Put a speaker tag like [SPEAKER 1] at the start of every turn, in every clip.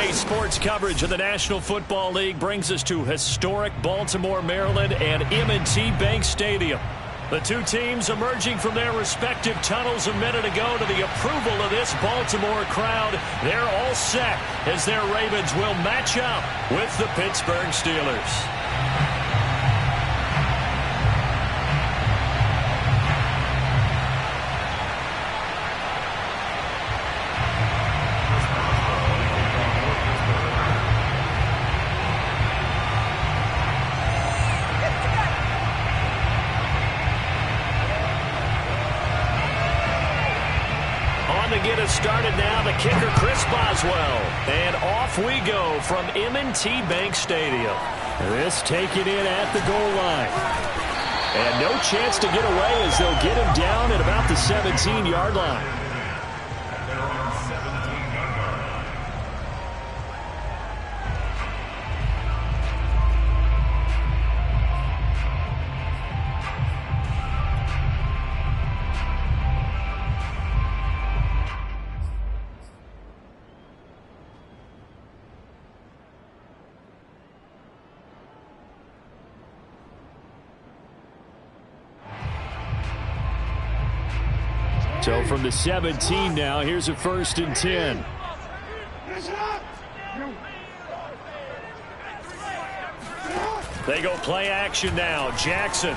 [SPEAKER 1] Today's sports coverage of the National Football League brings us to historic Baltimore, Maryland, and M&T Bank Stadium. The two teams emerging from their respective tunnels a minute ago to the approval of this Baltimore crowd. They're all set as their Ravens will match up with the Pittsburgh Steelers. Get us started now, the kicker Chris Boswell, and off we go from M&T Bank Stadium. This taken in at the goal line, and no chance to get away as they'll get him down at about the 17-yard line. So from the 17 now, here's a 1st and 10. They go play action now. Jackson.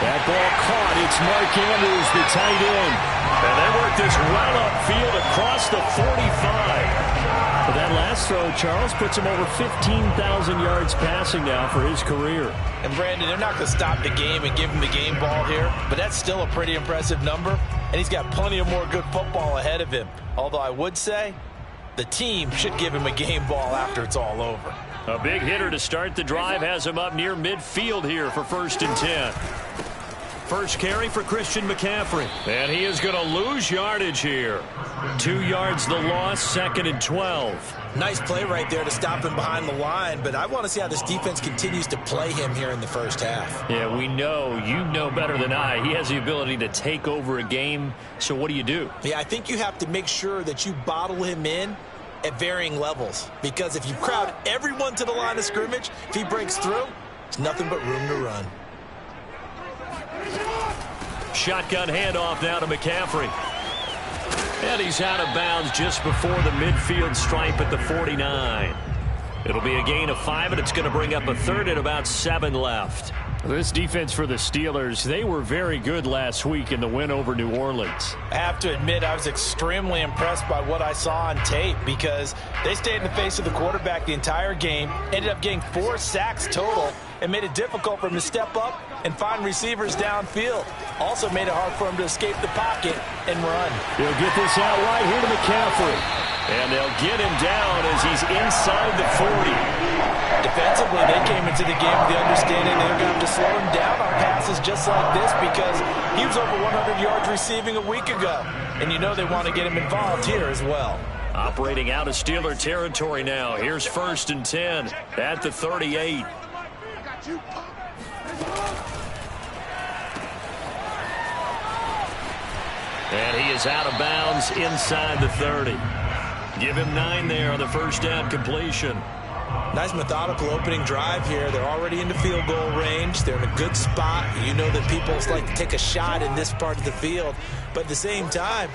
[SPEAKER 1] That ball caught. It's Mark Andrews, the tight end. And they work this well upfield across the 45. But that last throw, Charles, puts him over 15,000 yards passing now for his career.
[SPEAKER 2] And, Brandon, they're not going to stop the game and give him the game ball here, but that's still a pretty impressive number, and he's got plenty of more good football ahead of him. Although I would say the team should give him a game ball after it's all over.
[SPEAKER 1] A big hitter to start the drive has him up near midfield here for 1st and 10. First carry for Christian McCaffrey. And he is going to lose yardage here. 2 yards the loss, 2nd and 12.
[SPEAKER 2] Nice play right there to stop him behind the line, but I want to see how this defense continues to play him here in the first half.
[SPEAKER 1] Yeah, we know. You know better than I. He has the ability to take over a game, so what do you do?
[SPEAKER 2] Yeah, I think you have to make sure that you bottle him in at varying levels, because if you crowd everyone to the line of scrimmage, if he breaks through, there's nothing but room to run.
[SPEAKER 1] Shotgun handoff now to McCaffrey. And he's out of bounds just before the midfield stripe at the 49. It'll be a gain of 5, and it's going to bring up a 3rd and about 7 left. This defense for the Steelers, they were very good last week in the win over New Orleans.
[SPEAKER 2] I have to admit, I was extremely impressed by what I saw on tape, because they stayed in the face of the quarterback the entire game, ended up getting 4 sacks total, and made it difficult for him to step up and find receivers downfield. Also made it hard for him to escape the pocket and run.
[SPEAKER 1] They'll get this out right here to McCaffrey. And they'll get him down as he's inside the 40.
[SPEAKER 2] Defensively, they came into the game with the understanding they're going to have to slow him down on passes just like this, because he was over 100 yards receiving a week ago. And you know they want to get him involved here as well.
[SPEAKER 1] Operating out of Steeler territory now. Here's 1st and 10 at the 38. And he is out of bounds inside the 30. Give him 9 there on the first down completion.
[SPEAKER 2] Nice methodical opening drive here. They're already into field goal range. They're in a good spot. You know that people like to take a shot in this part of the field. But at the same time,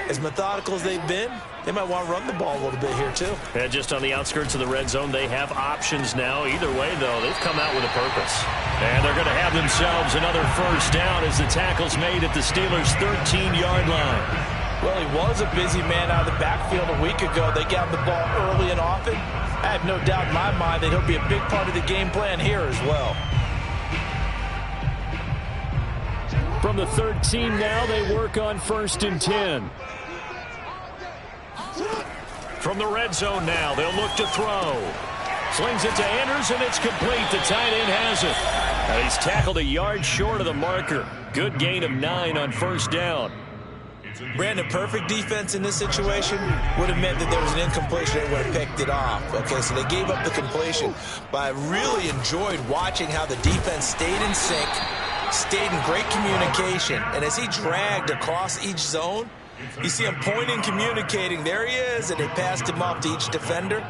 [SPEAKER 2] as methodical as they've been, they might want to run the ball a little bit here too.
[SPEAKER 1] And just on the outskirts of the red zone, they have options now. Either way, though, they've come out with a purpose. And they're going to have themselves another first down as the tackle's made at the Steelers' 13-yard line.
[SPEAKER 2] Well, he was a busy man out of the backfield a week ago. They got the ball early and often. I have no doubt in my mind that he'll be a big part of the game plan here as well.
[SPEAKER 1] From the 13 now, they work on 1st and 10. From the red zone now, they'll look to throw. Slings it to Andrews, and it's complete. The tight end has it. And he's tackled a yard short of the marker. Good gain of 9 on first down.
[SPEAKER 2] Brandon, perfect defense in this situation would have meant that there was an incompletion. They would have picked it off. Okay, so they gave up the completion. But I really enjoyed watching how the defense stayed in sync, stayed in great communication. And as he dragged across each zone, You see him pointing, communicating. There he is, and they passed him off to each defender.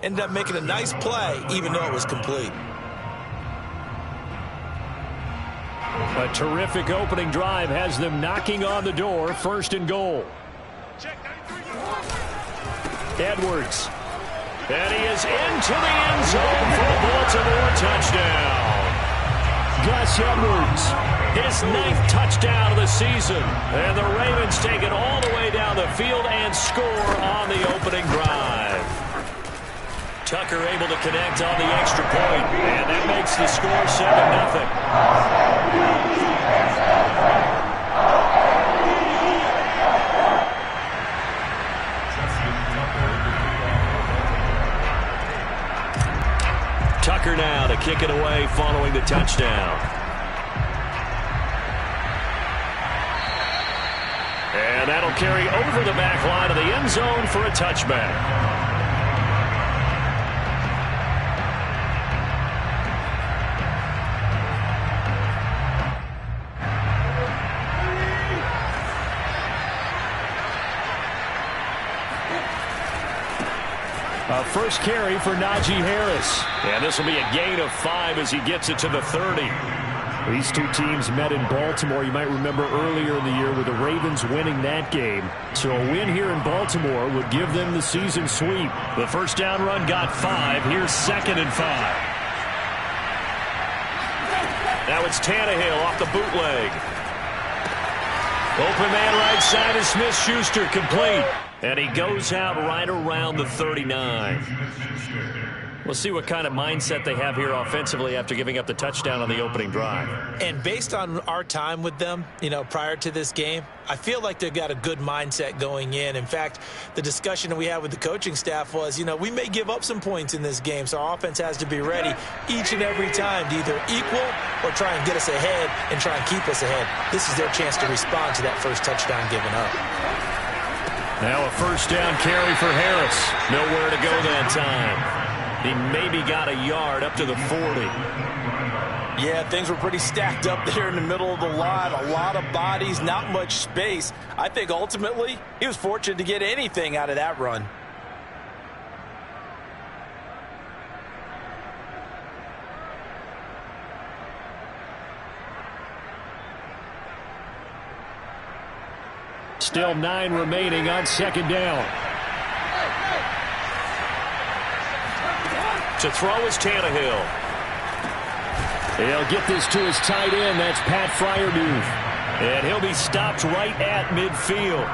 [SPEAKER 2] Ended up making a nice play, even though it was complete.
[SPEAKER 1] A terrific opening drive has them knocking on the door. 1st and goal. Edwards. And he is into the end zone for a Baltimore touchdown. Gus Edwards, his 9th touchdown of the season. And the Ravens take it all the way down the field and score on the opening drive. Tucker able to connect on the extra point, and that makes the score 7-0. Tucker now to kick it away following the touchdown. And that'll carry over the back line of the end zone for a touchback. First carry for Najee Harris. And this will be a gain of 5 as he gets it to the 30. These two teams met in Baltimore. You might remember earlier in the year with the Ravens winning that game. So a win here in Baltimore would give them the season sweep. The first down run got 5. Here's 2nd and 5. Now it's Tannehill off the bootleg. Open man right side is Smith-Schuster, complete. And he goes out right around the 39. We'll see what kind of mindset they have here offensively after giving up the touchdown on the opening drive. And based on our time with them, prior to this game, I feel like they've got a good mindset going in. In fact, the discussion that we had with the coaching staff was, we may give up some points in this game, so our offense has to be ready each and every time to either equal or try and get us ahead and try and keep us ahead. This is their chance to respond to that first touchdown given up. Now a first down carry for Harris. Nowhere to go that time. He maybe got a yard up to the 40. Yeah, things were pretty stacked up there in the middle of the line. A lot of bodies, not much space. I think ultimately he was fortunate to get anything out of that run. Still 9 remaining on 2nd down. To throw is Tannehill. He'll get this to his tight end. That's Pat Freiermuth. And he'll be stopped right at midfield.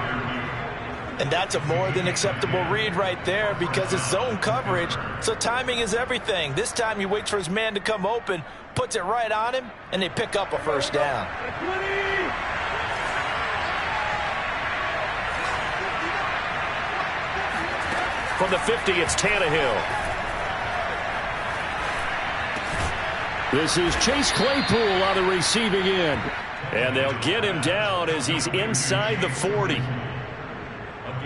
[SPEAKER 1] And that's a more than acceptable read right there because it's zone coverage, so timing is everything. This time he waits for his man to come open, puts it right on him, and they pick up a first down. From the 50, it's Tannehill. This is Chase Claypool on the receiving end. And they'll get him down as he's inside the 40.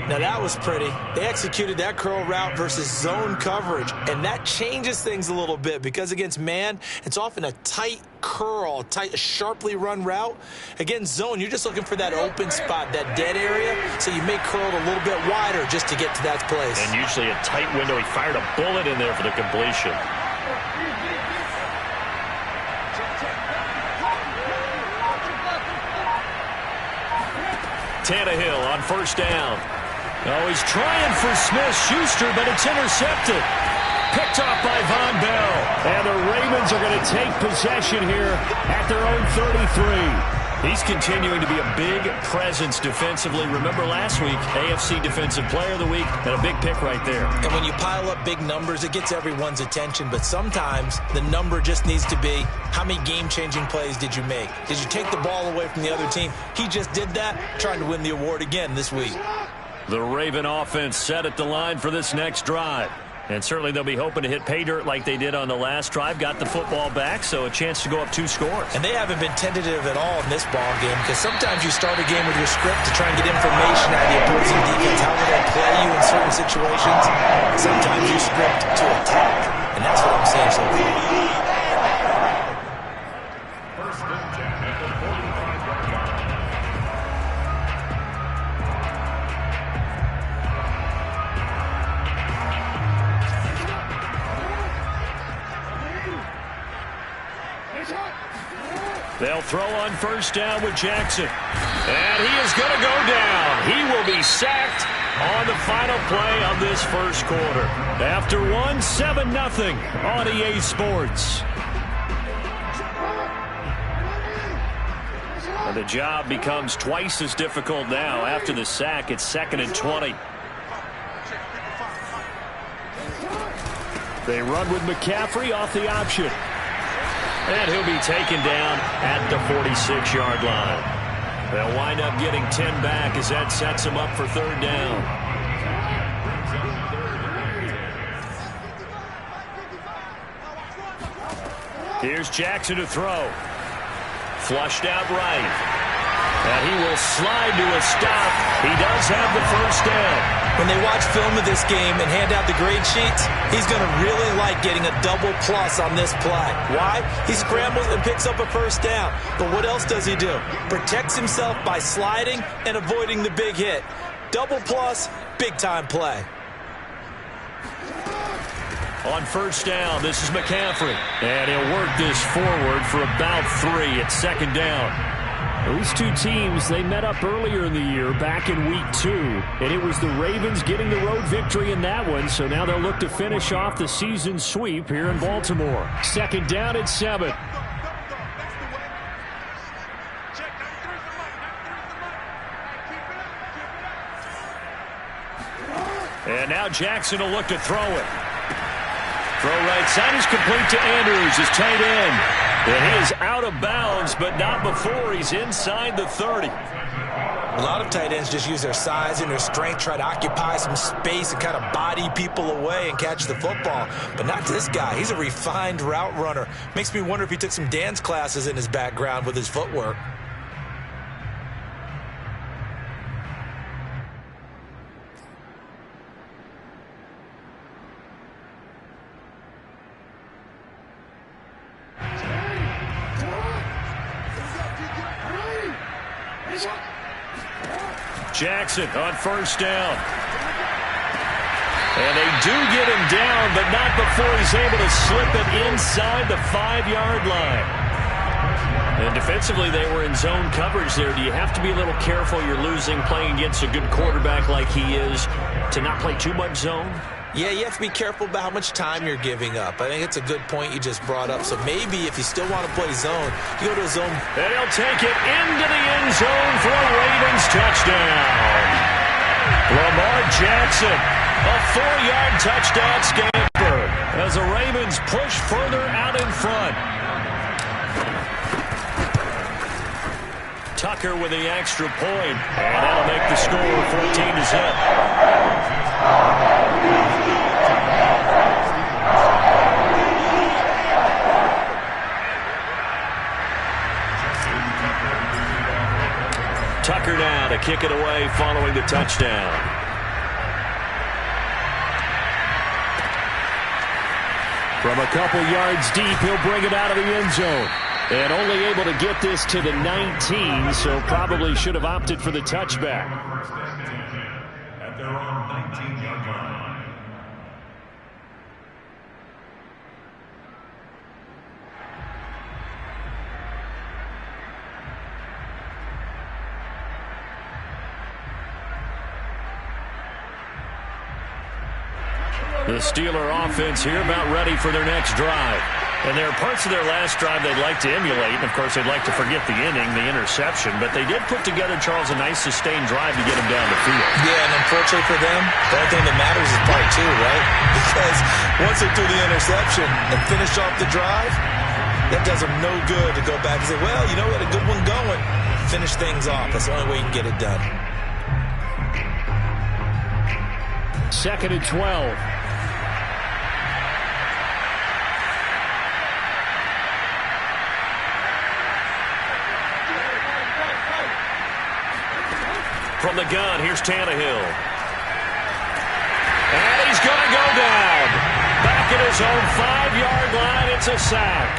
[SPEAKER 1] Now that was pretty. They executed that curl route versus zone coverage. And that changes things a little bit because against man, it's often a tight curl, tight, sharply run route. Against zone, you're just looking for that open spot, that dead area. So you may curl it a little bit wider just to get to that place. And usually a tight window. He fired a bullet in there for the completion. Tannehill on first down. Oh, he's trying for Smith-Schuster, but it's intercepted. Picked off by Von Bell. And the Ravens are going to take possession here at their own 33. He's continuing to be a big presence defensively. Remember last week, AFC Defensive Player of the Week, and a big pick right there. And when you pile up big numbers, it gets everyone's attention. But sometimes the number just needs to be, how many game-changing plays did you make? Did you take the ball away from the other team? He just did that, trying to win the award again this week. The Raven offense set at the line for this next drive. And certainly they'll be hoping to hit pay dirt like they did on the last drive. Got the football back, so a chance to go up 2 scores. And they haven't been tentative at all in this ball game because sometimes you start a game with your script to try and get information out of the opposing defense. How will they play you in certain situations? Sometimes you script to attack, and that's what I'm saying so far. They'll throw on first down with Jackson. And he is going to go down. He will be sacked on the final play of this first quarter. After 7-0 on EA Sports. And the job becomes twice as difficult now. After the sack, it's 2nd and 20. They run with McCaffrey off the option. And he'll be taken down at the 46-yard line. They'll wind up getting 10 back as that sets them up for 3rd down. Here's Jackson to throw. Flushed out right. And he will slide to a stop. He does have the first down.
[SPEAKER 2] When they watch film of this game and hand out the grade sheets, he's going to really like getting a double plus on this play. Why? He scrambles and picks up a first down. But what else does he do? Protects himself by sliding and avoiding the big hit. Double plus, big-time play.
[SPEAKER 1] On first down, this is McCaffrey. And he'll work this forward for about 3 at 2nd down. These two teams, they met up earlier in the year, back in week 2. And it was the Ravens getting the road victory in that one. So now they'll look to finish off the season sweep here in Baltimore. 2nd down at 7. And now Jackson will look to throw it. Throw right side is complete to Andrews, his tight end. And he is out of bounds, but not before he's inside the 30.
[SPEAKER 2] A lot of tight ends just use their size and their strength, try to occupy some space and kind of body people away and catch the football. But not this guy. He's a refined route runner. Makes me wonder if he took some dance classes in his background with his footwork.
[SPEAKER 1] Jackson on first down. And they do get him down, but not before he's able to slip it inside the 5-yard line. And defensively, they were in zone coverage there. Do you have to be a little careful? You're losing playing against a good quarterback like he is to not play too much zone?
[SPEAKER 2] Yeah, you have to be careful about how much time you're giving up. I think it's a good point you just brought up. So maybe if you still want to play zone, you go to a zone.
[SPEAKER 1] And he'll take it into the end zone for a Ravens touchdown. Lamar Jackson, a 4-yard touchdown scamper as the Ravens push further out in front. Tucker with the extra point, and that'll make the score 14-0. Tucker now to kick it away following the touchdown. From a couple yards deep, he'll bring it out of the end zone. And only able to get this to the 19, so probably should have opted for the touchback.
[SPEAKER 3] At their own 19-yard line.
[SPEAKER 1] The Steeler offense here about ready for their next drive. And there are parts of their last drive they'd like to emulate. And, of course, they'd like to forget the inning, the interception. But they did put together, Charles, a nice sustained drive to get them down the field.
[SPEAKER 2] Yeah, and unfortunately for them, the only thing that matters is part 2, right? Because once they threw the interception and finished off the drive, that does them no good to go back and say, well, you know, we had a good one going. Finish things off. That's the only way you can get it done.
[SPEAKER 1] 2nd and 12. From the gun, here's Tannehill. And he's going to go down. Back at his own 5-yard line, it's a sack.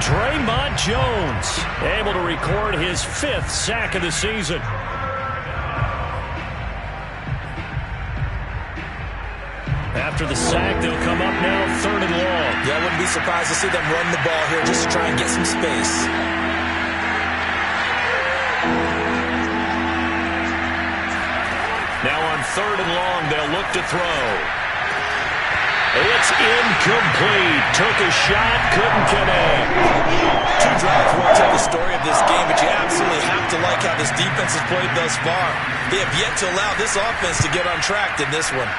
[SPEAKER 1] Draymond Jones able to record his 5th sack of the season. After the sack, they'll come up now 3rd and long.
[SPEAKER 2] Yeah, I wouldn't be surprised to see them run the ball here just to try and get some space.
[SPEAKER 1] 3rd and long. They'll look to throw. It's incomplete. Took a shot, couldn't connect.
[SPEAKER 2] 2 drives won't tell the story of this game, but you absolutely have to like how this defense has played thus far. They have yet to allow this offense to get on track in this one.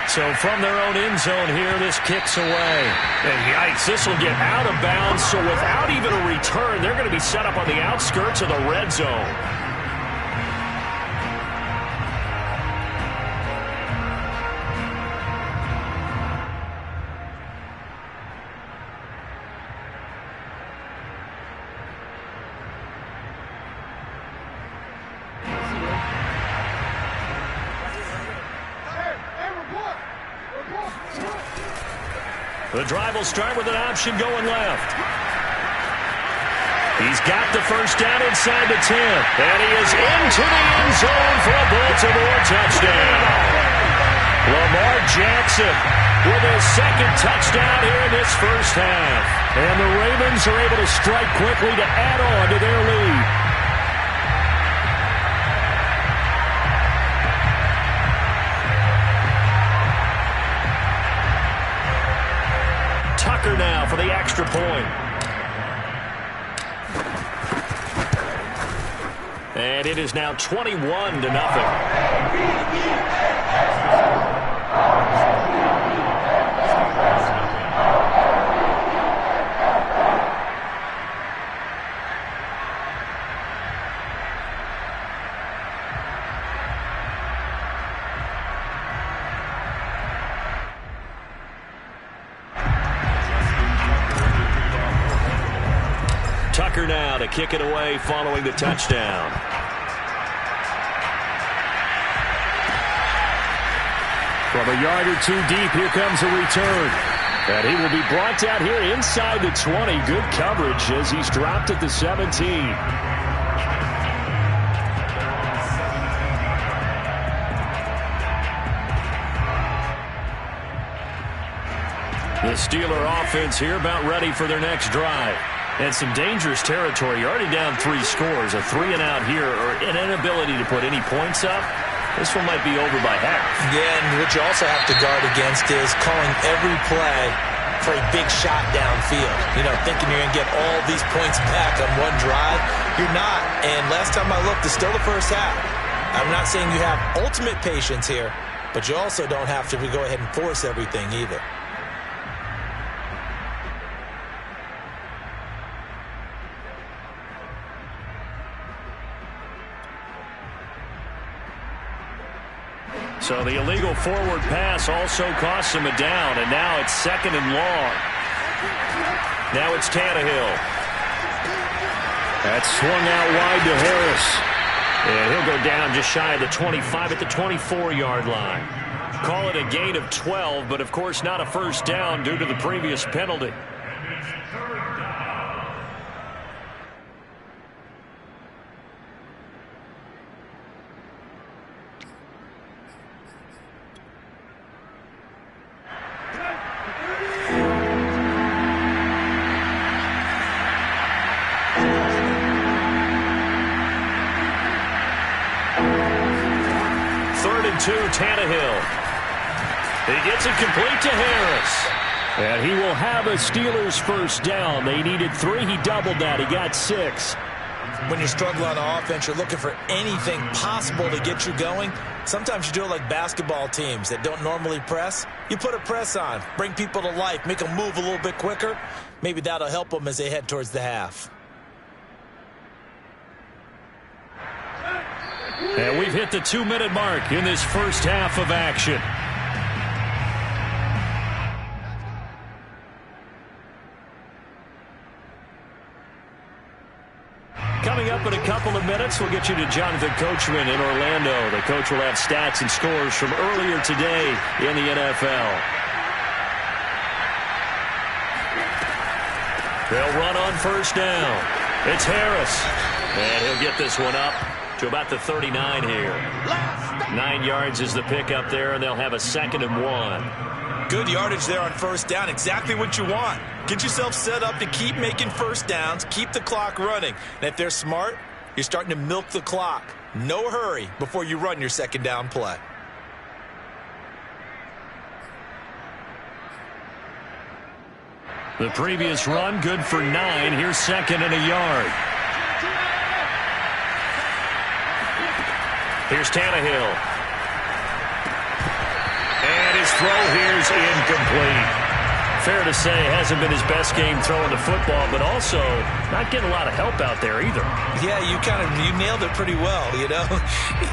[SPEAKER 1] So from their own end zone here, this kicks away. And yikes, this will get out of bounds. So without even a return, they're going to be set up on the outskirts of the red zone. The drive will start with an option going left. He's got the first down inside the 10. And he is into the end zone for a Baltimore touchdown. Lamar Jackson with his 2nd touchdown here in this first half. And the Ravens are able to strike quickly to add on to their lead. Tucker now for the extra point. And it is now 21-0. Tucker now to kick it away following the touchdown. From a yard or 2 deep, here comes a return. And he will be brought down here inside the 20. Good coverage as he's dropped at the 17. The Steeler offense here about ready for their next drive. And some dangerous territory. You're already down 3 scores. A 3-and-out here, or an inability to put any points up. This one might be over by half. Yeah, and what you also have to guard against is calling every play for a big shot downfield. You know, thinking you're going to get all these points back on one drive. You're not. And last time I looked, it's still the first half. I'm not saying you have ultimate patience here, but you also don't have to go ahead and force everything either. So the illegal forward pass also costs him a down, and now it's 2nd and long. Now it's Tannehill. That's swung out wide to Harris. And he'll go down just shy of the 25 at the 24-yard line. Call it a gain of 12, but of course not a first down due to the previous penalty. Tannehill. He gets it complete to Harris. And he will have a Steelers first down. They needed 3. He doubled that. He got 6. When you're struggling on offense, you're looking for anything possible to get you going. Sometimes you do it like basketball teams that don't normally press. You put a press on, bring people to life, make them move a little bit quicker. Maybe that'll help them as they head towards the half. And we've hit the 2-minute mark in this first half of action. Coming up in a couple of minutes, we'll get you to Jonathan Coachman in Orlando. The coach will have stats and scores from earlier today in the NFL. They'll run on first down. It's Harris. And he'll get this one up to about the 39 here. 9 yards is the pickup there, and they'll have a 2nd and 1. Good yardage there on first down. Exactly what you want. Get yourself set up to keep making first downs, keep the clock running. And if they're smart, you're starting to milk the clock. No hurry before you run your second down play. The previous run, good for 9. Here's second and a yard. Here's Tannehill. And his throw here's incomplete. Fair to say, hasn't been his best game throwing the football, but also not getting a lot of help out there either.
[SPEAKER 2] Yeah, you nailed it pretty well, you know.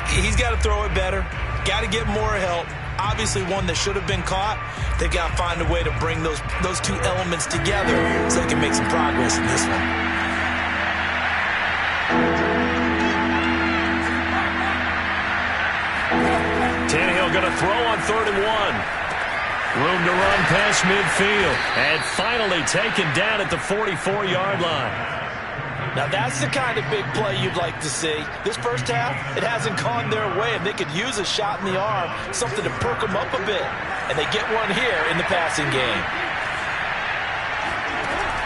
[SPEAKER 2] He's got to throw it better. Got to get more help. Obviously one that should have been caught. They've got to find a way to bring those two elements together so they can make some progress in this one.
[SPEAKER 1] Tannehill going to throw on 3rd and 1. Room to run past midfield. And finally taken down at the 44-yard line.
[SPEAKER 2] Now, that's the kind of big play you'd like to see. This first half, it hasn't gone their way, and they could use a shot in the arm, something to perk them up a bit. And they get one here in the passing game.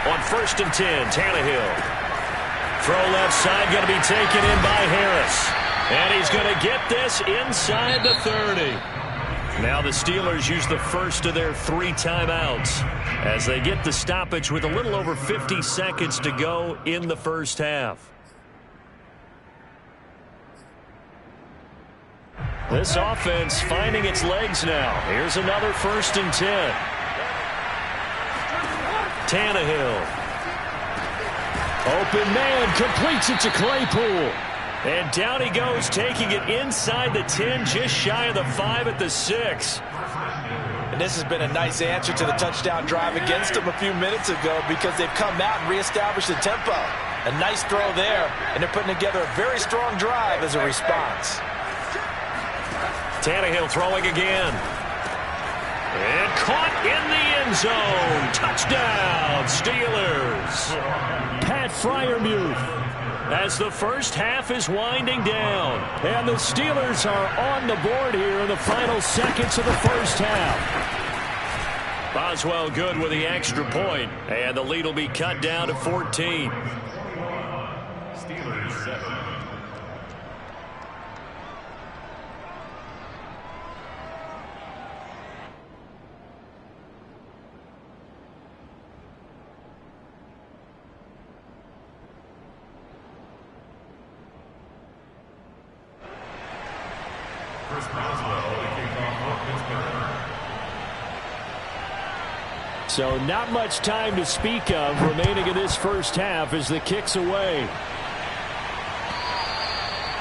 [SPEAKER 1] On 1st and 10, Tannehill. Throw left side, going to be taken in by Harris. And he's going to get this inside the 30. Now the Steelers use the first of their 3 timeouts as they get the stoppage with a little over 50 seconds to go in the first half. This offense finding its legs now. Here's another 1st and 10. Tannehill. Open man, completes it to Claypool. And down he goes, taking it inside the 10, just shy of the 5 at the 6.
[SPEAKER 2] And this has been a nice answer to the touchdown drive against them a few minutes ago because they've come out and reestablished the tempo. A nice throw there, and they're putting together a very strong drive as a response.
[SPEAKER 1] Tannehill throwing again. And caught in the end zone. Touchdown, Steelers. Pat Freiermuth. As the first half is winding down. And the Steelers are on the board here in the final seconds of the first half. Boswell good with the extra point. And the lead will be cut down to 14.
[SPEAKER 3] Steelers 7.
[SPEAKER 1] So not much time to speak of remaining in this first half as the kick's away.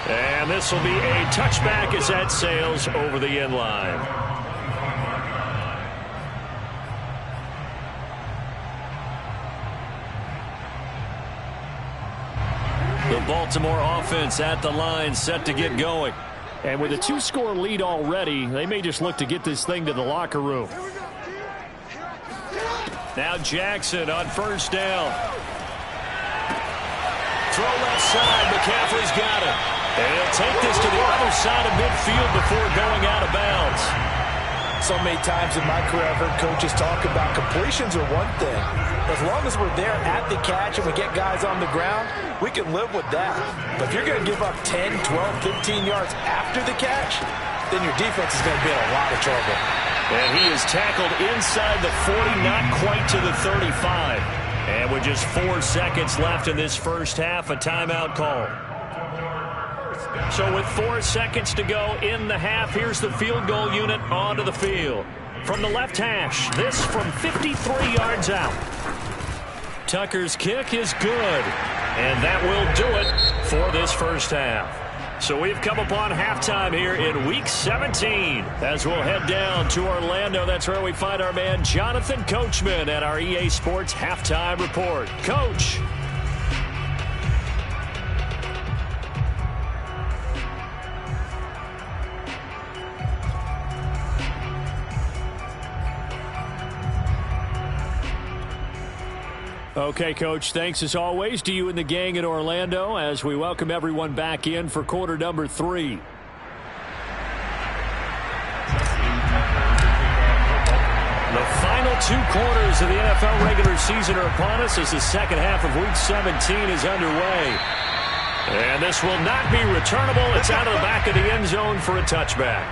[SPEAKER 1] And this will be a touchback as that sails over the end line. The Baltimore offense at the line set to get going. And with a 2-score lead already, they may just look to get this thing to the locker room. Now Jackson on 1st down. Throw left side. McCaffrey's got it. And he'll take this to the other side of midfield before going out of bounds.
[SPEAKER 2] So many times in my career I've heard coaches talk about completions are one thing. As long as we're there at the catch and we get guys on the ground, we can live with that. But if you're going to give up 10, 12, 15 yards after the catch, then your defense is going to be in a lot of trouble.
[SPEAKER 1] And he is tackled inside the 40, not quite to the 35. And with just 4 seconds left in this first half, a timeout call. So with 4 seconds to go in the half, here's the field goal unit onto the field. From the left hash, this from 53 yards out. Tucker's kick is good. And that will do it for this first half. So we've come upon halftime here in Week 17. As we'll head down to Orlando, that's where we find our man Jonathan Coachman at our EA Sports Halftime Report. Coach. Okay, Coach, thanks as always to you and the gang in Orlando as we welcome everyone back in for quarter number 3. The final 2 quarters of the NFL regular season are upon us as the second half of Week 17 is underway. And this will not be returnable. It's out of the back of the end zone for a touchback.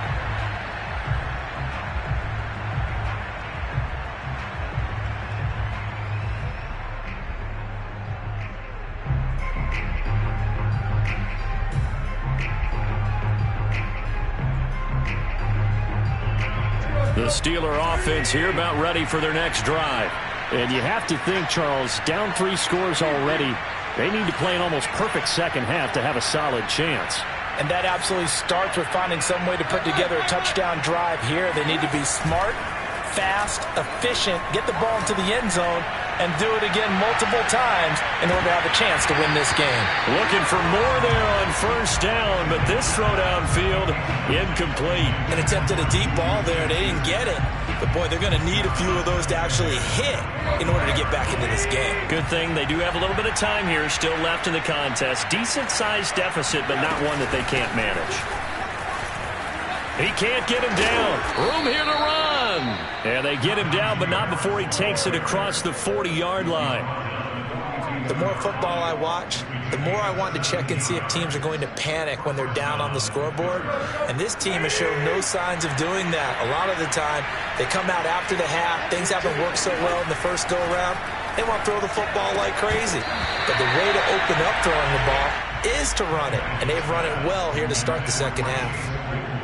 [SPEAKER 1] The Steeler offense here about ready for their next drive. And you have to think, Charles, down 3 scores already. They need to play an almost perfect second half to have a solid chance.
[SPEAKER 2] And that absolutely starts with finding some way to put together a touchdown drive here. They need to be smart, fast, efficient, get the ball into the end zone, and do it again multiple times in order to have a chance to win this game.
[SPEAKER 1] Looking for more there on first down, but this throw downfield incomplete.
[SPEAKER 2] An attempt at a deep ball there. They didn't get it. But, boy, they're going to need a few of those to actually hit in order to get back into this game.
[SPEAKER 1] Good thing they do have a little bit of time here still left in the contest. Decent-sized deficit, but not one that they can't manage. He can't get him down. Room here to run. And they get him down, but not before he takes it across the 40-yard line.
[SPEAKER 2] The more football I watch, the more I want to check and see if teams are going to panic when they're down on the scoreboard. And this team has shown no signs of doing that. A lot of the time, they come out after the half. Things haven't worked so well in the first go-around. They want to throw the football like crazy. But the way to open up throwing the ball is to run it. And they've run it well here to start the second half.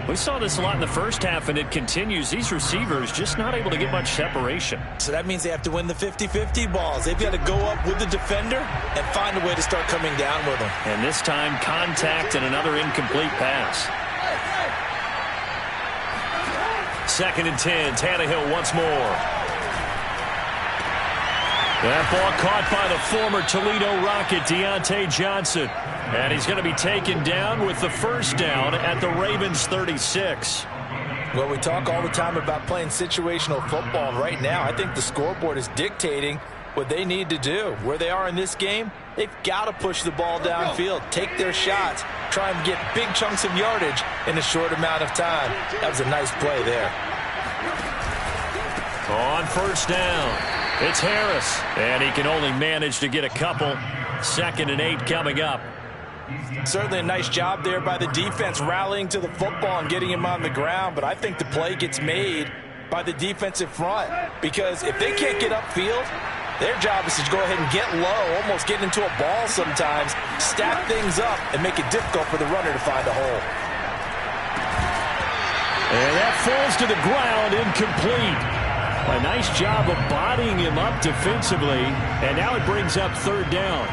[SPEAKER 1] We saw this a lot in the first half, and it continues. These receivers just not able to get much separation.
[SPEAKER 2] So that means they have to win the 50-50 balls. They've got to go up with the defender and find a way to start coming down with them.
[SPEAKER 1] And this time, contact and another incomplete pass. 2nd and 10. Tannehill once more. That ball caught by the former Toledo Rocket, Deontay Johnson. And he's going to be taken down with the first down at the Ravens' 36.
[SPEAKER 2] Well, we talk all the time about playing situational football. Right now, I think the scoreboard is dictating what they need to do. Where they are in this game, they've got to push the ball downfield, take their shots, try and get big chunks of yardage in a short amount of time. That was a nice play there.
[SPEAKER 1] On first down, it's Harris. And he can only manage to get a couple. 2nd and 8 coming up.
[SPEAKER 2] Certainly a nice job there by the defense rallying to the football and getting him on the ground. But I think the play gets made by the defensive front. Because if they can't get upfield, their job is to go ahead and get low, almost get into a ball sometimes, stack things up, and make it difficult for the runner to find a hole.
[SPEAKER 1] And that falls to the ground, incomplete. A nice job of bodying him up defensively. And now it brings up 3rd down.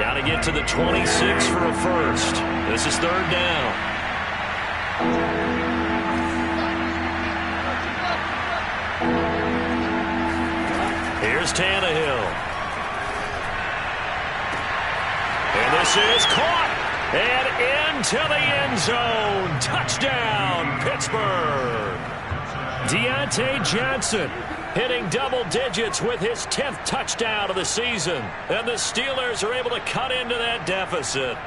[SPEAKER 1] Got to get to the 26 for a first. This is 3rd down. Here's Tannehill. And this is caught. And into the end zone. Touchdown, Pittsburgh. Deontay Johnson hitting double digits with his 10th touchdown of the season. And the Steelers are able to cut into that deficit.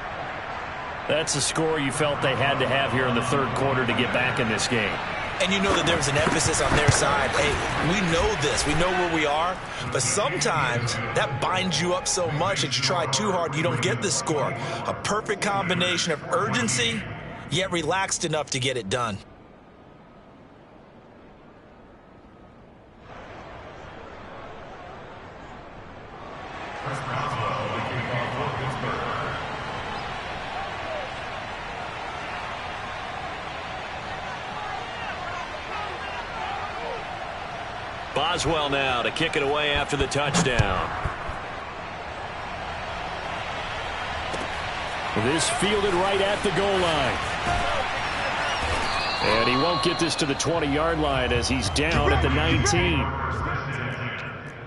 [SPEAKER 1] That's a score you felt they had to have here in the 3rd quarter to get back in this game.
[SPEAKER 2] And you know that there was an emphasis on their side. Hey, we know this. We know where we are. But sometimes that binds you up so much that you try too hard, you don't get the score. A perfect combination of urgency, yet relaxed enough to get it done.
[SPEAKER 1] Boswell now to kick it away after the touchdown. This fielded right at the goal line. And he won't get this to the 20-yard line as he's down at the 19.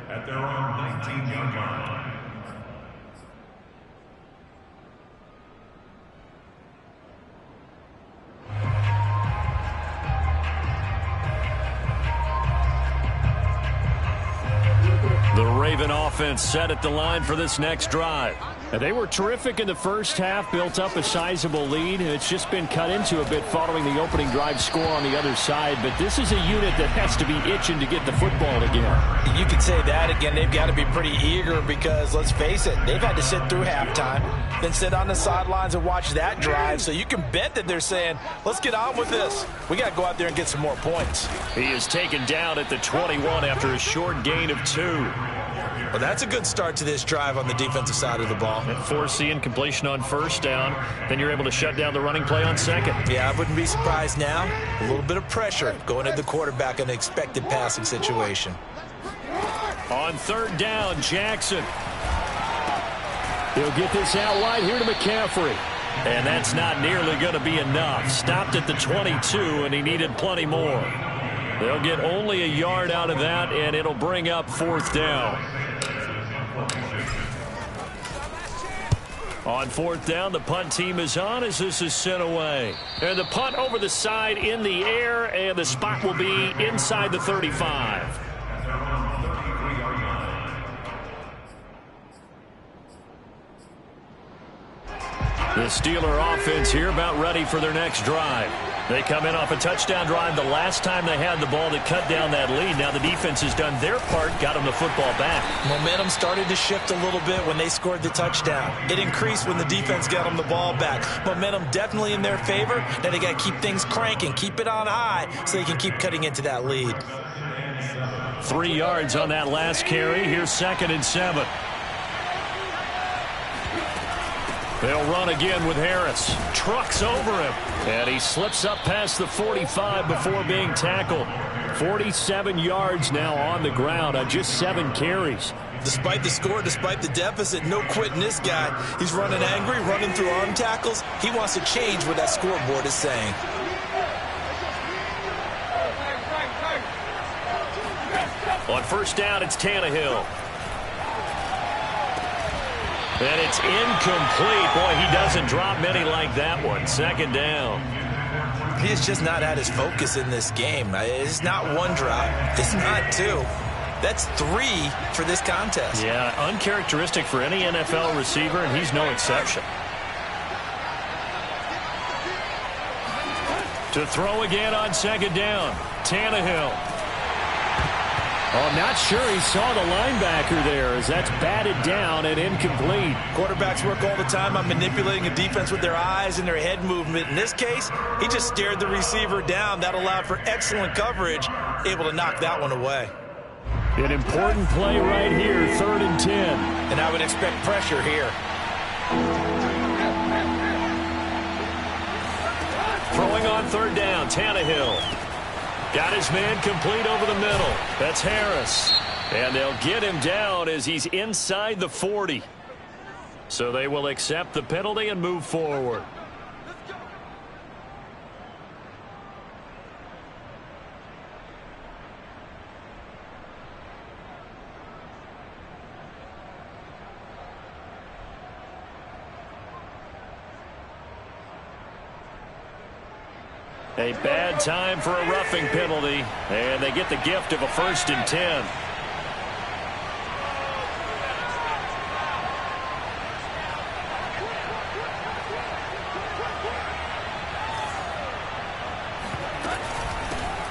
[SPEAKER 3] At their own 19-yard line.
[SPEAKER 1] The Raven offense set at the line for this next drive. They were terrific in the first half, built up a sizable lead, and it's just been cut into a bit following the opening drive score on the other side. But this is a unit that has to be itching to get the football again.
[SPEAKER 2] You could say that again. They've got to be pretty eager because, let's face it, they've had to sit through halftime, then sit on the sidelines and watch that drive. So you can bet that they're saying, let's get on with this. We got to go out there and get some more points.
[SPEAKER 1] He is taken down at the 21 after a short gain of 2.
[SPEAKER 2] Well, that's a good start to this drive on the defensive side of the ball.
[SPEAKER 1] And force the incompletion on first down. Then you're able to shut down the running play on second.
[SPEAKER 2] Yeah, I wouldn't be surprised now. A little bit of pressure going at the quarterback in an expected passing situation.
[SPEAKER 1] On third down, Jackson. He'll get this out wide here to McCaffrey. And that's not nearly going to be enough. Stopped at the 22, and he needed plenty more. They'll get only a yard out of that, and it'll bring up fourth down. On fourth down, the punt team is on as this is sent away. And the punt over the side in the air, and the spot will be inside the 35. The Steeler offense here about ready for their next drive. They come in off a touchdown drive the last time they had the ball that cut down that lead. Now the defense has done their part, got them the football back.
[SPEAKER 2] Momentum started to shift a little bit when they scored the touchdown. It increased when the defense got them the ball back. Momentum definitely in their favor. Now they got to keep things cranking, keep it on high so they can keep cutting into that lead.
[SPEAKER 1] 3 yards on that last carry. Here's 2nd and 7. They'll run again with Harris. Trucks over him. And he slips up past the 45 before being tackled. 47 yards now on the ground on just 7 carries.
[SPEAKER 2] Despite the score, despite the deficit, no quitting this guy. He's running angry, running through arm tackles. He wants to change what that scoreboard is saying.
[SPEAKER 1] On first down, it's Tannehill. And it's incomplete. Boy, he doesn't drop many like that one. 2nd down.
[SPEAKER 2] He is just not at his focus in this game. It's not 1 drop. It's not 2. That's 3 for this contest.
[SPEAKER 1] Yeah, uncharacteristic for any NFL receiver, and he's no exception. To throw again on 2nd down. Tannehill. Oh, I'm not sure he saw the linebacker there as that's batted down and incomplete.
[SPEAKER 2] Quarterbacks work all the time on manipulating a defense with their eyes and their head movement. In this case, he just stared the receiver down. That allowed for excellent coverage, able to knock that one away.
[SPEAKER 1] An important play right here, 3rd and 10.
[SPEAKER 2] And I would expect pressure here.
[SPEAKER 1] Throwing on 3rd down, Tannehill. Got his man complete over the middle. That's Harris. And they'll get him down as he's inside the 40. So they will accept the penalty and move forward. A bad time for a roughing penalty, and they get the gift of a 1st and 10.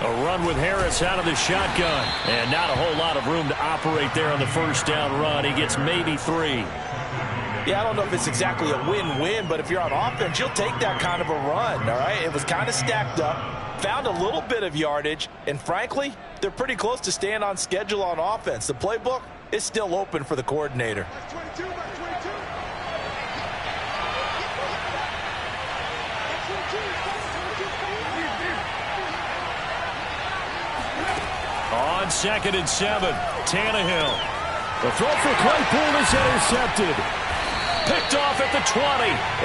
[SPEAKER 1] A run with Harris out of the shotgun, and not a whole lot of room to operate there on the 1st down run. He gets maybe 3.
[SPEAKER 2] Yeah, I don't know if it's exactly a win-win, but if you're on offense, you'll take that kind of a run, all right? It was kind of stacked up, found a little bit of yardage, and frankly, they're pretty close to staying on schedule on offense. The playbook is still open for the coordinator.
[SPEAKER 1] On 2nd and 7, Tannehill. The throw for Claypool is intercepted. Picked off at the 20,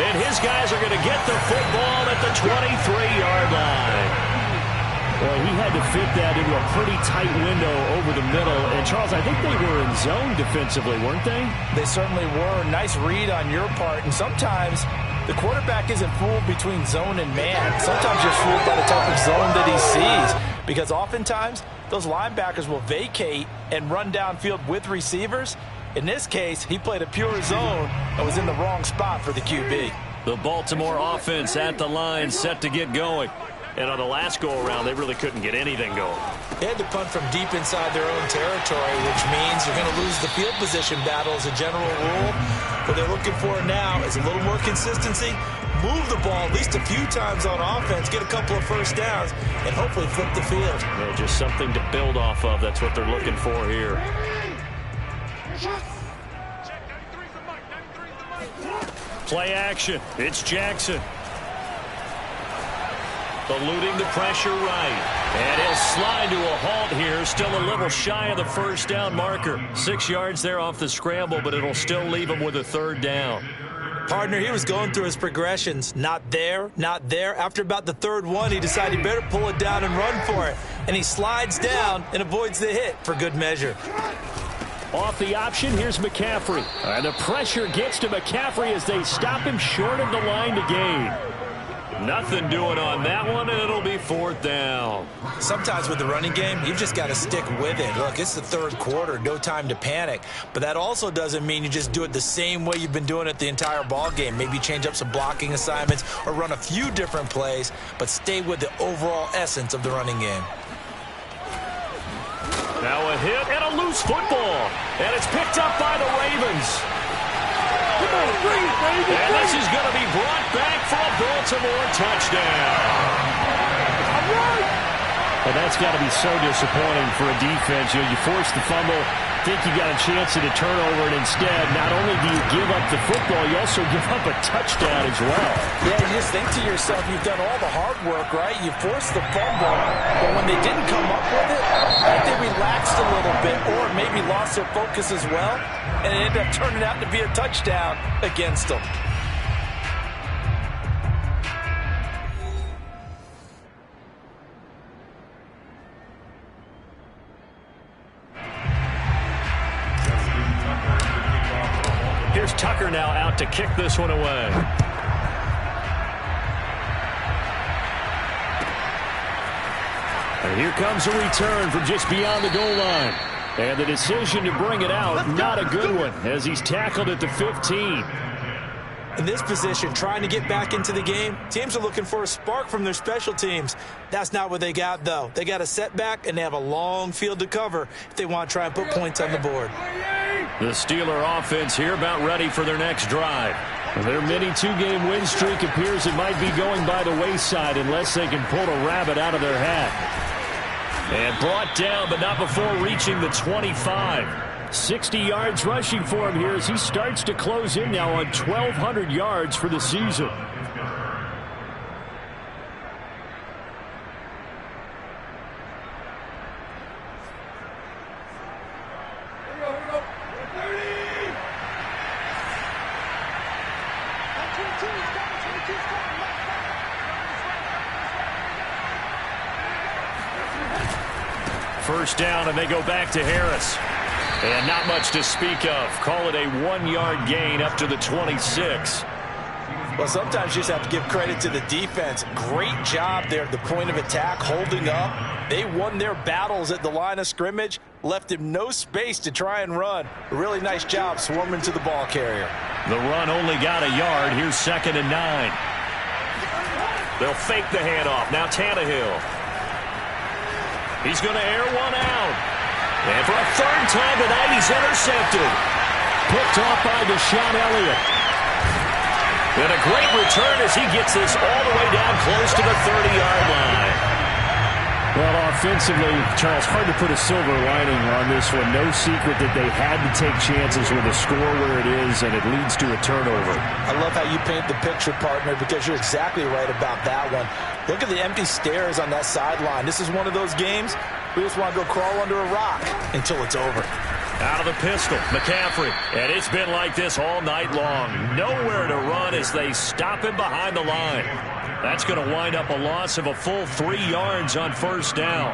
[SPEAKER 1] and his guys are going to get the football at the 23-yard line. Well, he had to fit that into a pretty tight window over the middle. And, Charles, I think they were in zone defensively, weren't they?
[SPEAKER 2] They certainly were. Nice read on your part. And sometimes the quarterback isn't fooled between zone and man. Sometimes you're fooled by the type of zone that he sees. Because oftentimes, those linebackers will vacate and run downfield with receivers. In this case, he played a pure zone and was in the wrong spot for the QB.
[SPEAKER 1] The Baltimore offense at the line, set to get going. And on the last go-around, they really couldn't get anything going.
[SPEAKER 2] They had to punt from deep inside their own territory, which means you're going to lose the field position battle as a general rule. What they're looking for now is a little more consistency, move the ball at least a few times on offense, get a couple of first downs, and hopefully flip the field.
[SPEAKER 1] Yeah, just something to build off of. That's what they're looking for here. Play action. It's Jackson. Eluding the pressure right. And he'll slide to a halt here. Still a little shy of the first down marker. 6 yards there off the scramble, but it'll still leave him with a third down.
[SPEAKER 2] Partner, he was going through his progressions. Not there, not there. After about the third one, he decided he better pull it down and run for it. And he slides down and avoids the hit for good measure.
[SPEAKER 1] Off the option, here's McCaffrey. And the pressure gets to McCaffrey as they stop him short of the line to gain. Nothing doing on that one, and it'll be fourth down.
[SPEAKER 2] Sometimes with the running game, you've just got to stick with it. Look, it's the third quarter, no time to panic. But that also doesn't mean you just do it the same way you've been doing it the entire ball game. Maybe change up some blocking assignments or run a few different plays, but stay with the overall essence of the running game.
[SPEAKER 1] Now a hit and a loose football. And it's picked up by the Ravens. And this is going to be brought back for a Baltimore touchdown. Well, that's got to be so disappointing for a defense. You force the fumble, think you got a chance at a turnover, and instead, not only do you give up the football, you also give up a touchdown as well.
[SPEAKER 2] Yeah, you just think to yourself, you've done all the hard work, right? You forced the fumble, but when they didn't come up with it, I think they relaxed a little bit or maybe lost their focus as well, and it ended up turning out to be a touchdown against them.
[SPEAKER 1] Here's Tucker now out to kick this one away. And here comes a return from just beyond the goal line. And the decision to bring it out, not a good one, as he's tackled at the 15.
[SPEAKER 2] In this position, trying to get back into the game, teams are looking for a spark from their special teams. That's not what they got, though. They got a setback, and they have a long field to cover if they want to try and put points on the board.
[SPEAKER 1] The Steeler offense here about ready for their next drive. Their mini two-game win streak appears it might be going by the wayside unless they can pull a rabbit out of their hat. And brought down, but not before reaching the 25. 60 yards rushing for him here as he starts to close in now on 1,200 yards for the season. First down, and they go back to Harris. And not much to speak of. Call it a 1-yard gain up to the 26.
[SPEAKER 2] Well, sometimes you just have to give credit to the defense. Great job there at the point of attack, holding up. They won their battles at the line of scrimmage, left him no space to try and run. A really nice job swarming to the ball carrier.
[SPEAKER 1] The run only got a yard. Here's 2nd and 9. They'll fake the handoff. Now Tannehill. He's going to air one out. And for a third time tonight, he's intercepted. Picked off by Deshaun Elliott. And a great return as he gets this all the way down close to the 30-yard line. Well, offensively, Charles, hard to put a silver lining on this one. No secret that they had to take chances with the score where it is, and it leads to a turnover.
[SPEAKER 2] I love how you paint the picture, partner, because you're exactly right about that one. Look at the empty stares on that sideline. This is one of those games we just want to go crawl under a rock until it's over.
[SPEAKER 1] Out of the pistol, McCaffrey. And it's been like this all night long. Nowhere to run as they stop him behind the line. That's going to wind up a loss of a full 3 yards on first down.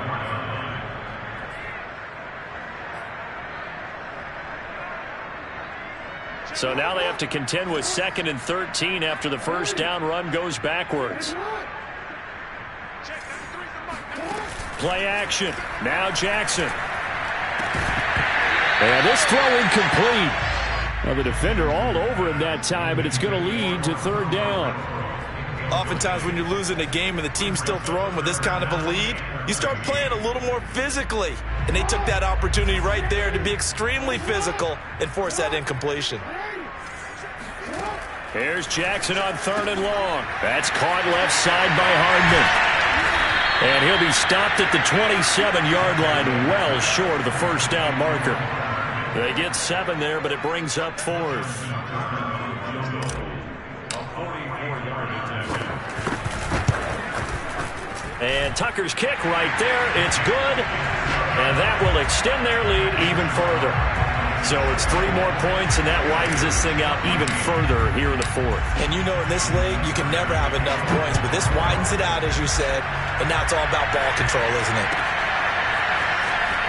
[SPEAKER 1] So now they have to contend with 2nd and 13 after the first down run goes backwards. Play action. Now Jackson. And this throw incomplete. Well, the defender all over him that time, but it's going to lead to 3rd down.
[SPEAKER 2] Oftentimes when you're losing a game and the team's still throwing with this kind of a lead, you start playing a little more physically. And they took that opportunity right there to be extremely physical and force that incompletion.
[SPEAKER 1] Here's Jackson on 3rd and long. That's caught left side by Hardman. And he'll be stopped at the 27-yard line, well short of the first down marker. They get 7 there, but it brings up 4th. And Tucker's kick right there. It's good. And that will extend their lead even further. So it's 3 more points, and that widens this thing out even further here in the 4th.
[SPEAKER 2] And you know in this league, you can never have enough points, but this widens it out, as you said, and now it's all about ball control, isn't it?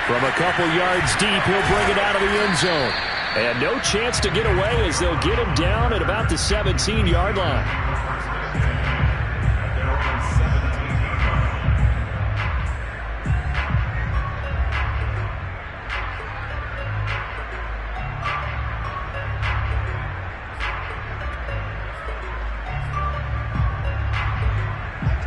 [SPEAKER 1] From a couple yards deep, he'll bring it out of the end zone. And no chance to get away as they'll get him down at about the 17-yard line.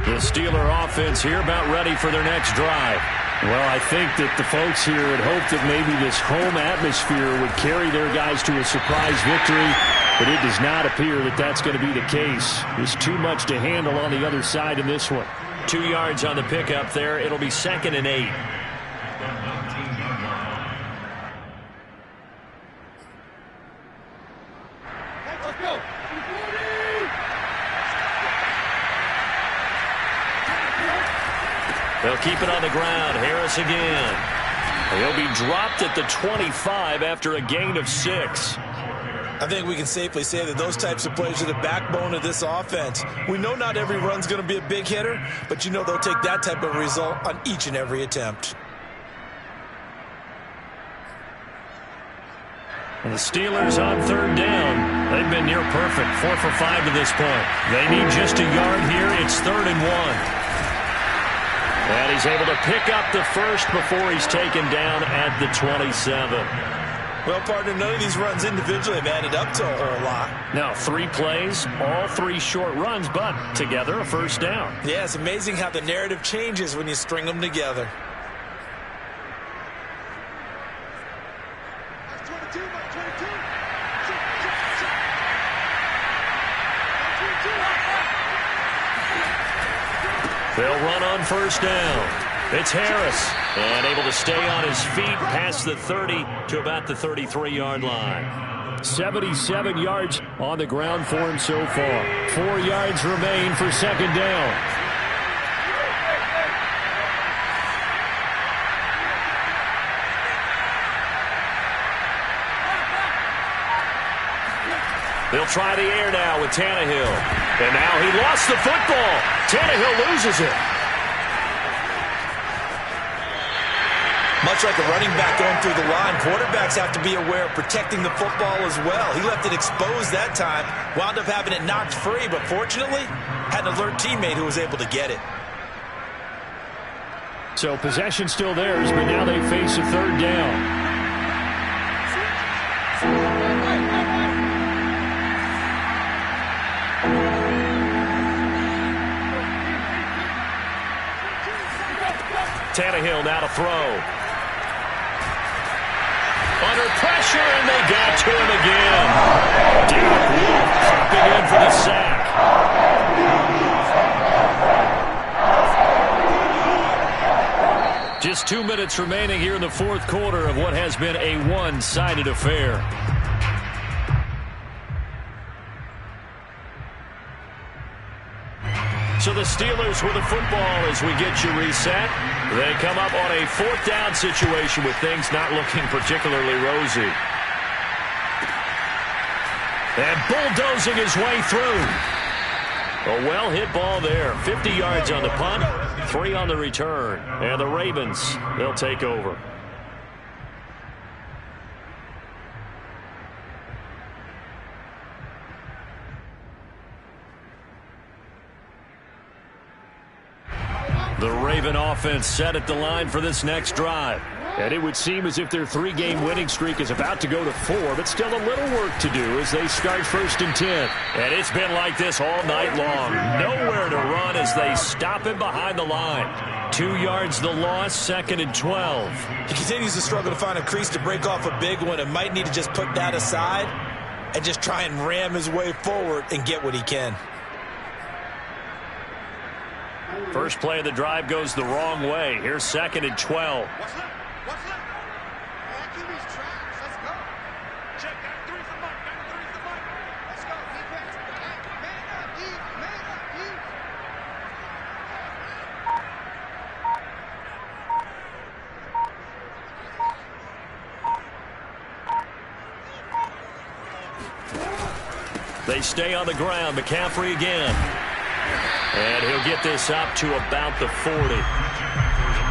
[SPEAKER 1] The Steeler offense here about ready for their next drive. Well, I think that the folks here had hoped that maybe this home atmosphere would carry their guys to a surprise victory, but it does not appear that that's going to be the case. There's too much to handle on the other side in this one. 2 yards on the pickup there. It'll be 2nd and 8. They'll keep it on the ground. Harris again. He'll be dropped at the 25 after a gain of 6.
[SPEAKER 2] I think we can safely say that those types of plays are the backbone of this offense. We know not every run's going to be a big hitter, but you know they'll take that type of result on each and every attempt.
[SPEAKER 1] And the Steelers on 3rd down. They've been near perfect. 4 for 5 to this point. They need just a yard here. It's 3rd and 1. And he's able to pick up the first before he's taken down at the 27.
[SPEAKER 2] Well, partner, none of these runs individually have added up to a whole lot.
[SPEAKER 1] Now, 3 plays, all 3 short runs, but together a first down.
[SPEAKER 2] Yeah, it's amazing how the narrative changes when you string them together.
[SPEAKER 1] They'll run on first down. It's Harris. And able to stay on his feet past the 30 to about the 33-yard line. 77 yards on the ground for him so far. 4 yards remain for 2nd down. They'll try the air now with Tannehill. And now he lost the football. Tannehill loses it.
[SPEAKER 2] Much like a running back going through the line, quarterbacks have to be aware of protecting the football as well. He left it exposed that time, wound up having it knocked free, but fortunately, had an alert teammate who was able to get it.
[SPEAKER 1] So possession still theirs, but now they face a 3rd down. Tannehill now to throw. Under pressure, and they got to him again. Derek Wolf popping in for the sack. Just 2 minutes remaining here in the 4th quarter of what has been a one-sided affair. So the Steelers with the football as we get you reset. They come up on a 4th down situation with things not looking particularly rosy. And bulldozing his way through. A well-hit ball there. 50 yards on the punt, 3 on the return. And the Ravens, they'll take over. The Raven offense set at the line for this next drive. And it would seem as if their 3-game winning streak is about to go to 4, but still a little work to do as they start 1st and 10. And it's been like this all night long. Nowhere to run as they stop him behind the line. 2 yards the loss, 2nd and 12.
[SPEAKER 2] He continues to struggle to find a crease to break off a big one and might need to just put that aside and just try and ram his way forward and get what he can.
[SPEAKER 1] First play of the drive goes the wrong way. Here's 2nd and 12.
[SPEAKER 4] What's up? What's up? QB's trash. Let's go.
[SPEAKER 1] They stay on the ground. McCaffrey again. And he'll get this up to about the 40.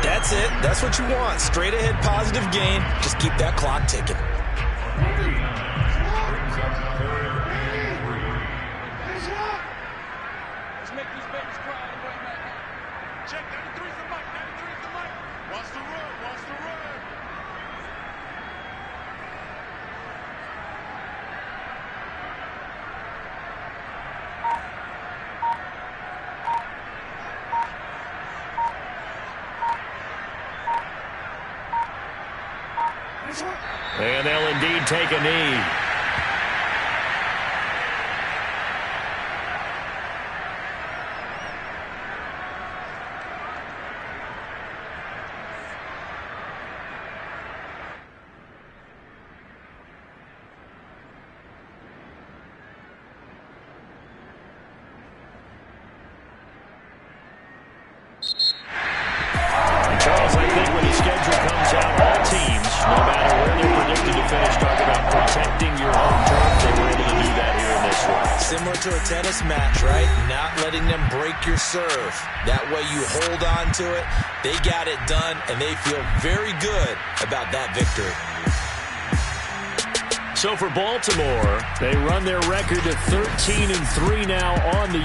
[SPEAKER 2] That's it. That's what you want. Straight ahead positive gain. Just keep that clock ticking.
[SPEAKER 1] And they'll indeed take a knee. Charles, I think when the schedule comes out, all teams, no matter where they're predicted to finish, talk about protecting your home turf. They were able to do that here in this one.
[SPEAKER 2] Similar to a tennis match, right? Not letting them break your serve. That way you hold on to it. They got it done, and they feel very good about that victory.
[SPEAKER 1] So for Baltimore, they run their record to 13-3 now on the